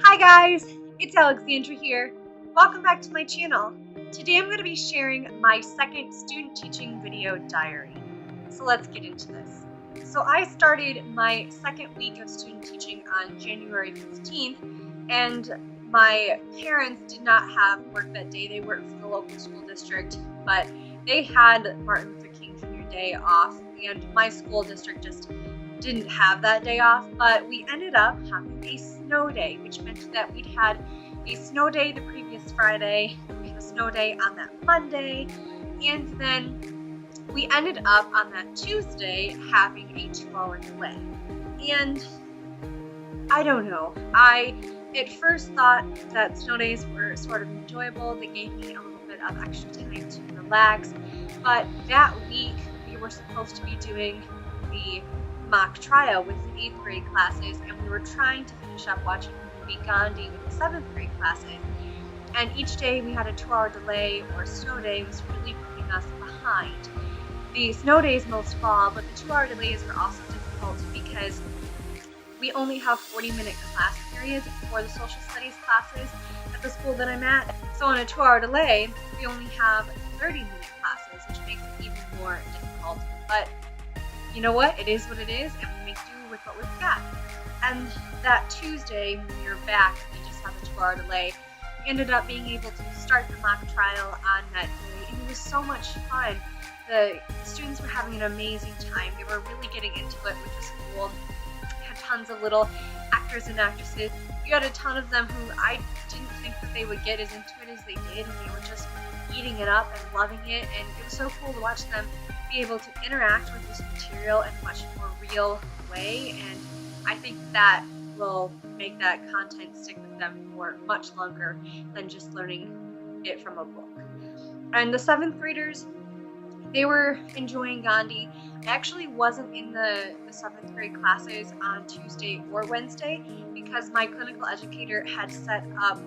Hi guys, it's Alexandra here. Welcome back to my channel. Today I'm going to be sharing my second student teaching video diary. So let's get into this. So I started my second week of student teaching on January 15th, and my parents did not have work that day. They worked for the local school district, but they had Martin Luther King Jr. Day off, and my school district just didn't have that day off, but we ended up having a snow day, which meant that we'd had a snow day the previous Friday, we had a snow day on that Monday, and then we ended up on that Tuesday having a 2-hour delay. And I don't know, I at first thought that snow days were sort of enjoyable. They gave me a little bit of extra time to relax, but that week we were supposed to be doing the mock trial with the 8th grade classes, and we were trying to finish up watching the movie Gandhi with the 7th grade classes. And each day we had a 2-hour delay or snow day was really putting us behind. The snow days most fall, but the 2-hour delays were also difficult because we only have 40-minute class periods for the social studies classes at the school that I'm at. So on a 2-hour delay, we only have 30-minute classes, which makes it even more difficult. But you know what? It is what it is, and we make do with what we've got. And that Tuesday, when we were back, we just had the 2-hour delay. We ended up being able to start the mock trial on that day, and it was so much fun. The students were having an amazing time. They were really getting into it with the school. We had tons of little actors and actresses. You had a ton of them who I didn't think that they would get as into it as they did, and they were just eating it up and loving it, and it was so cool to watch them be able to interact with this material in a much more real way, and I think that will make that content stick with them for much longer than just learning it from a book. And the 7th graders, they were enjoying Gandhi. I actually wasn't in the 7th grade classes on Tuesday or Wednesday because my clinical educator had set up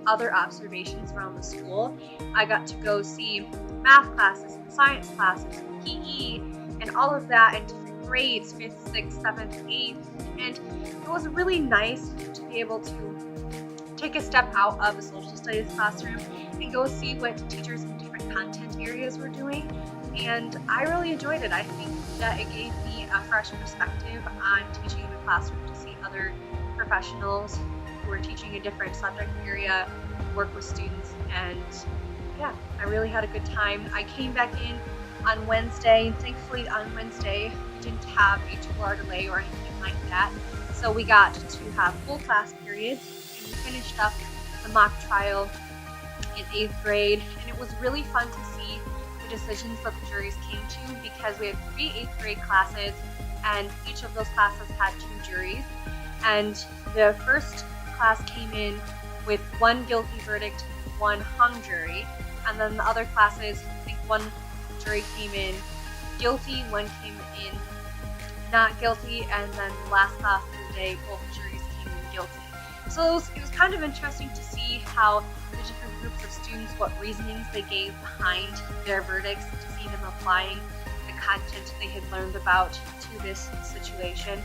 other observations around the school. I got to go see math classes and science classes and PE and all of that in different grades, 5th, 6th, 7th, 8th, and it was really nice to be able to take a step out of a social studies classroom and go see what teachers in different content areas were doing, and I really enjoyed it. I think that it gave me a fresh perspective on teaching in the classroom to see other professionals who were teaching a different subject area work with students, and yeah, I really had a good time. I came back in on Wednesday, and thankfully on Wednesday we didn't have a 2-hour delay or anything like that, so we got to have full class periods, and we finished up the mock trial in 8th grade, and it was really fun to see the decisions that the juries came to, because we had 3 8th grade classes, and each of those classes had 2 juries, and the first class came in with 1 guilty verdict, 1 hung jury, and then the other classes, I think 1 jury came in guilty, 1 came in not guilty, and then the last class of the day, both juries came in guilty. So it was kind of interesting to see how the different groups of students, what reasonings they gave behind their verdicts, to see them applying the content they had learned about to this situation.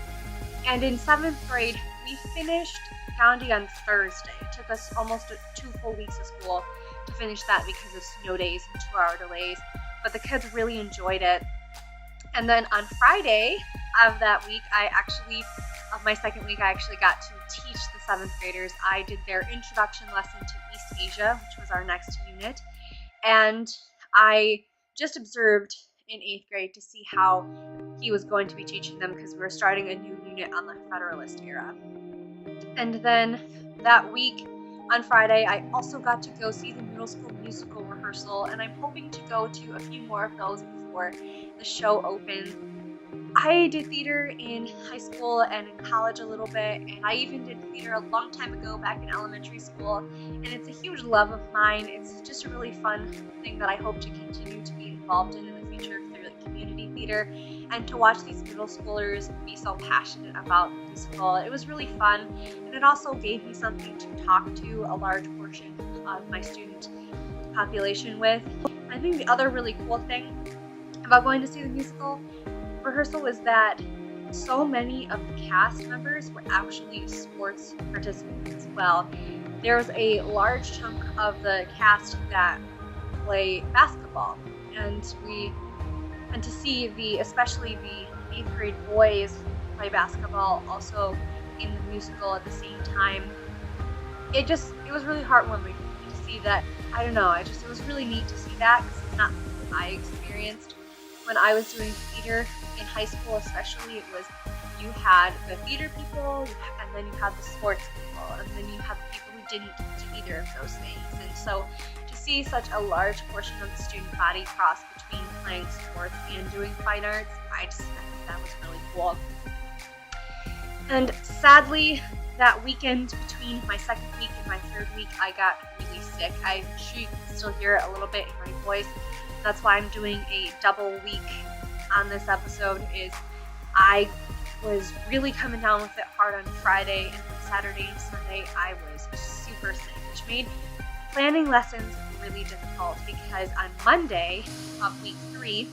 And in 7th grade, we finished Gandhi on Thursday. It took us almost 2 full weeks of school to finish that because of snow days and 2-hour delays, but the kids really enjoyed it. And then on Friday of that week, of my second week, I actually got to teach the 7th graders. I did their introduction lesson to East Asia, which was our next unit, and I just observed in 8th grade to see how he was going to be teaching them, because we were starting a new unit on the Federalist era. And then that week on Friday, I also got to go see the middle school musical rehearsal, and I'm hoping to go to a few more of those before the show opens. I did theater in high school and in college a little bit, and I even did theater a long time ago back in elementary school, and it's a huge love of mine. It's just a really fun thing that I hope to continue to be involved in the future through community theater, and to watch these middle schoolers be so passionate about the musical. It was really fun, and it also gave me something to talk to a large portion of my student population with. I think the other really cool thing about going to see the musical rehearsal was that so many of the cast members were actually sports participants as well. There's a large chunk of the cast that play basketball, and to see especially the 8th grade boys play basketball also in the musical at the same time, it was really heartwarming to see that. I don't know, it was really neat to see that, because it's not something I experienced when I was doing theater in high school. Especially, it was, you had the theater people, and then you had the sports people, and then you had the people who didn't do either of those things. And so to see such a large portion of the student body cross between playing sports and doing fine arts, I think that was really cool. And sadly, that weekend between my second week and my third week, I got really sick. I'm sure you can still hear it a little bit in my voice. That's why I'm doing a double week on this episode. Is I was really coming down with it hard on Friday, and then Saturday and Sunday I was super sick, which made planning lessons really difficult, because on Monday of week 3,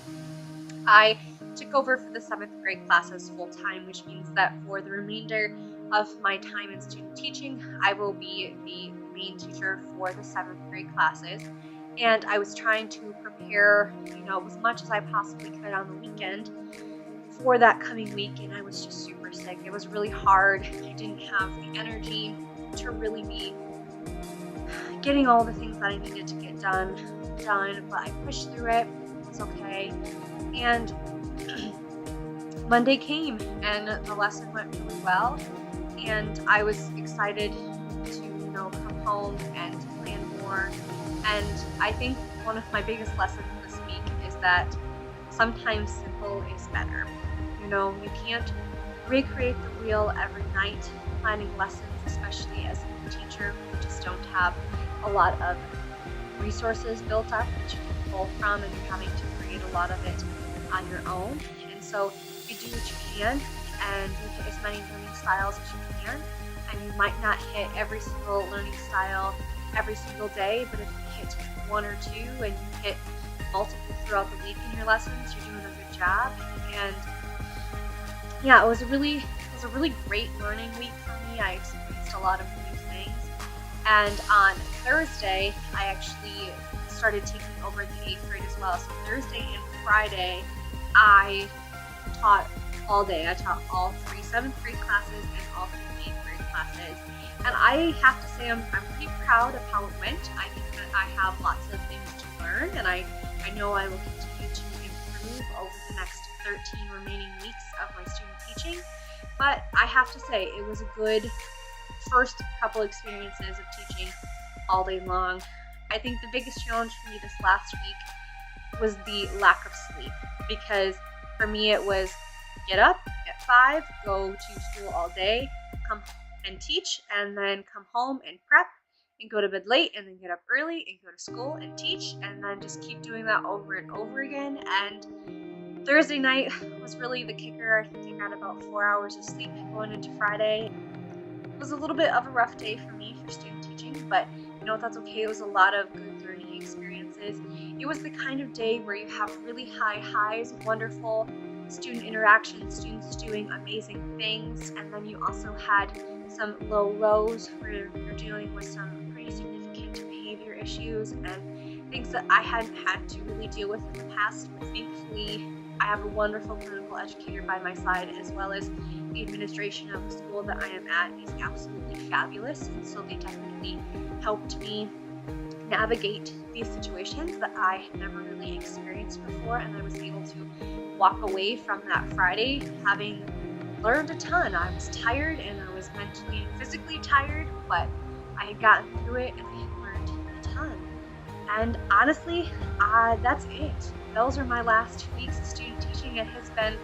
I took over for the 7th grade classes full time, which means that for the remainder of my time in student teaching, I will be the main teacher for the 7th grade classes. And I was trying to prepare, as much as I possibly could on the weekend for that coming week, and I was just super sick. It was really hard. I didn't have the energy to really be getting all the things that I needed to get done, but I pushed through it. It was okay. And Monday came, and the lesson went really well, and I was excited to, come home and plan more. And I think one of my biggest lessons this week is that sometimes simple is better. You can't recreate the wheel every night planning lessons, especially as a teacher. You just don't have a lot of resources built up that you can pull from, and you're having to create a lot of it on your own. And so you do what you can, and you hit as many learning styles as you can, and you might not hit every single learning style every single day, but if you hit one or two and you hit multiple throughout the week in your lessons, you're doing a good job. And yeah, it was a really great learning week for me. I experienced a lot of new things. And on Thursday, I actually started taking over the 8th grade as well. So Thursday and Friday, I taught all day. I taught all 3 7th grade classes and all 3 8th grade classes. And I have to say I'm pretty proud of how it went. I think that I have lots of things to learn, and I know I will continue to improve over the next 13 remaining weeks of my student teaching. But I have to say, it was a good first couple experiences of teaching all day long. I think the biggest challenge for me this last week was the lack of sleep, because for me it was get up at 5, go to school all day, come and teach, and then come home and prep and go to bed late, and then get up early and go to school and teach, and then just keep doing that over and over again. And Thursday night was really the kicker. I think I got about 4 hours of sleep going into Friday. It was a little bit of a rough day for me for student teaching, but that's okay. It was a lot of good learning experiences. It was the kind of day where you have really high highs, wonderful student interaction, students doing amazing things, and then you also had some low lows where you're dealing with some pretty significant behavior issues and things that I hadn't had to really deal with in the past. But thankfully, I have a wonderful clinical educator by my side, as well as the administration of the school that I am at is absolutely fabulous, and so they definitely helped me navigate these situations that I had never really experienced before, and I was able to walk away from that Friday having learned a ton. I was tired, and I was mentally and physically tired, but I had gotten through it, and I had learned a ton. And honestly, that's it. Those are my last 2 weeks of student teaching. It has been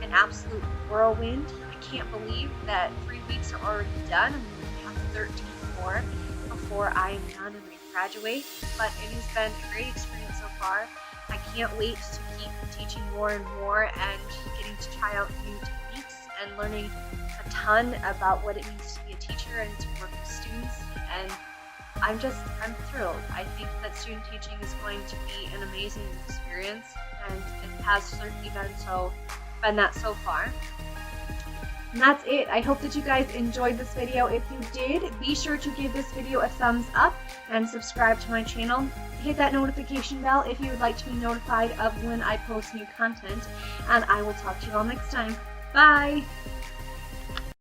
an absolute whirlwind. I can't believe that 3 weeks are already done. I'm going to have 13 more before I am done and I graduate, but it has been a great experience so far. I can't wait to keep teaching more and more and getting to try out new techniques and learning a ton about what it means to be a teacher and to work with students. And I'm thrilled. I think that student teaching is going to be an amazing experience, and it has certainly been that so far. And that's it. I hope that you guys enjoyed this video. If you did, be sure to give this video a thumbs up and subscribe to my channel. Hit that notification bell if you would like to be notified of when I post new content. And I will talk to you all next time. Bye!